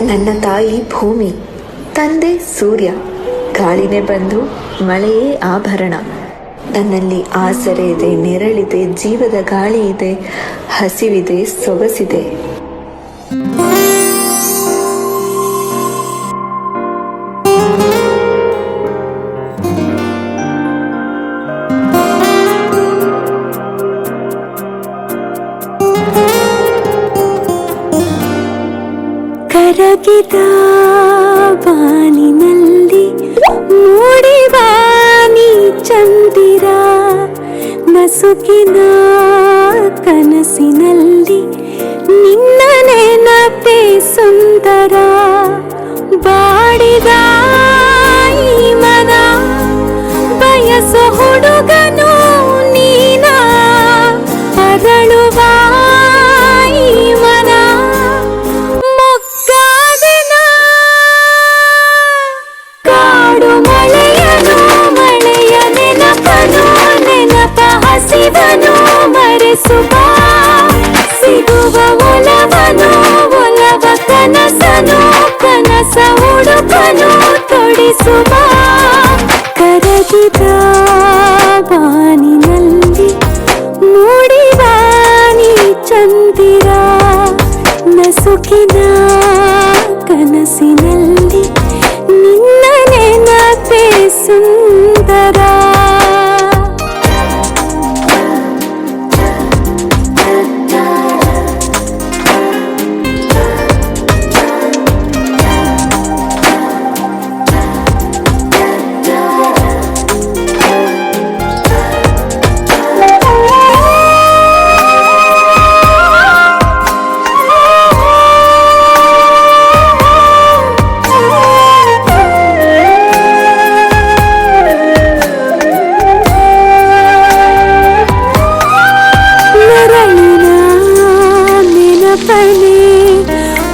ನನ್ನ ತಾಯಿ ಭೂಮಿ, ತಂದೆ ಸೂರ್ಯ, ಗಾಳಿನೇ ಬಂದು ಮಳೆಯೇ ಆಭರಣ. ನನ್ನಲ್ಲಿ ಆಸರೆ ಇದೆ, ನೆರಳಿದೆ, ಜೀವದ ಗಾಳಿ ಇದೆ, ಹಸಿವಿದೆ, ಸೊಗಸಿದೆ. ಕರಗಿದ ಬಾನಿನಲ್ಲಿ ಮೂಡಿವಾನಿ ಚಂದಿರ, ನಸುಕಿನ ಕನಸಿನಲ್ಲಿ ನಿನ್ನ ನೆನಪೇ ಸುಂದರ. ಬಾಡಿದ ಈ ಮನ ಬಯಸು ಹುಡುಗನು ನೀನ, ಅರಳುವ ಈ ಮನ ಮೊಗ್ಗಾದೆನ. ಕಾಡು ಮಳೆಯನು, ಮಳೆಯ ನೆನಪನು, ನೆನಪ ಹಸಿವನು ಮರೆಸುವ. ಸಿಗುವ ಒಲವನು, ಒಲವ ಕನಸನು, ಕನಸ ಉಡುಪನು ತೊಡಿಸುವ. ಕರಗಿದ ಬಾನಿನಲ್ಲಿ ಮೂಡಿವಾನಿ ಚಂದಿರ, ನಸುಕಿನ ಕನಸಿನಲ್ಲಿ ನಿನ್ನ ನೆನಪೇ ಸುಂದರ.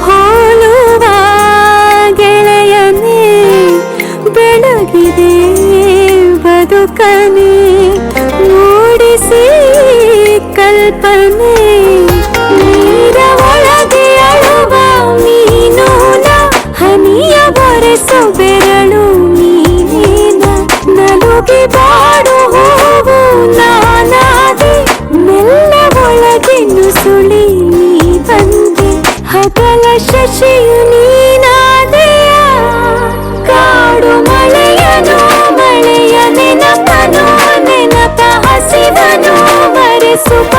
ಹೋಲುವ ಗೆಳೆಯನೇ, ಬೆಳಗಿದೆ ಬದುಕನೆ, ಮೂಡಿಸಿ ಕಲ್ಪನೆ. ನೀರ ಒಳಗೆ ಅಳುವ ಮೀನೂನ, ಹನಿಯ ಬರೆಸು ಬೆರಳು ನೀನೇನ. ನಲುಗಿ ಬಾಡು ಹೂವು ನಾನಾದೆ, ಮೆಲ್ಲ ಒಳಗೆ ನುಸುಳಿ ನೀ ಬಂದೆ. ಹಗಲ ಶಶಿಯು ನೀನಾದೆಯ, ಕಾಡು ಮಳೆಯನು, ಮಳೆಯ ನೆನಪನು, ನೆನಪ ಹಸಿವನು ಮರೆಸುವ.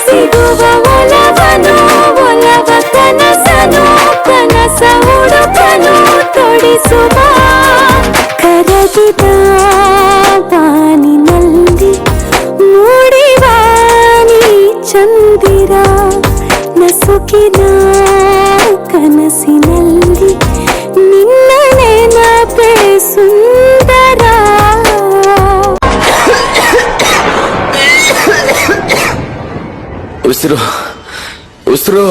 ಸಿಗುವ ಒಲವನು, ಒಲವ ಕನಸನು, ಕನಸ ಉಡುಪನು ತೊಡಿಸುವ. ಕರಗಿದ ಬಾನಿನಲ್ಲಿ ಮೂಡಿವಾನಿ ಚಂದಿರ, ನಸುಕಿನ ಕನಸಿನಲ್ಲಿ ನಿನ್ನ ನೆನಪೇ ಸುಂದರ. ಉಸಿರು ಉಸಿರು.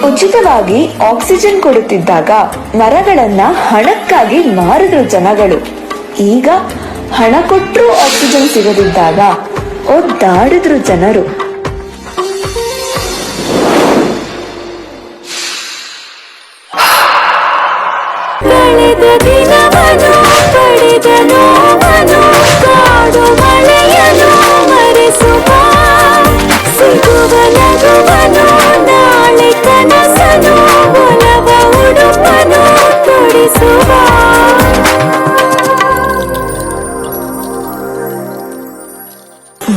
ಉಚಿತವಾಗಿ ಆಕ್ಸಿಜನ್ ಕೊಡುತ್ತಿದ್ದಾಗ ಮರಗಳನ್ನ ಹಣಕ್ಕಾಗಿ ಮಾರಿದ್ರು ಜನಗಳು. ಈಗ ಹಣ ಕೊಟ್ಟರೂ ಆಕ್ಸಿಜನ್ ಸಿಗದಿದ್ದಾಗ ಒದ್ದಾಡಿದ್ರು ಜನರು. ಕಳೆದ ದಿನವನು, ಪಡೆದ ನೋವನು, ಕಾಡು ಮಳೆಯನು ಮರೆಸುವ. ಸಿಗುವ ನಗುವನು, ನಾಳೆ ಕನಸನು, ಒಲವ ಉಡುಪನು ತೊಡಿಸುವ.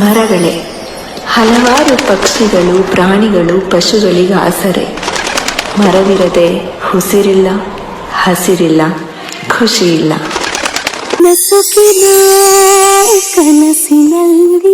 ಮರಗಳೇ ಹಲವಾರು ಪಕ್ಷಿಗಳು, ಪ್ರಾಣಿಗಳು, ಪಶುಗಳಿಗೆ ಆಸರೆ. ಮರವಿರದೆ ಉಸಿರಿಲ್ಲ, ಹಸಿರಿಲ್ಲ, ಖುಷಿಯಿಲ್ಲ. ನಸುಕಿನ ಕನಸಿನಲ್ಲಿ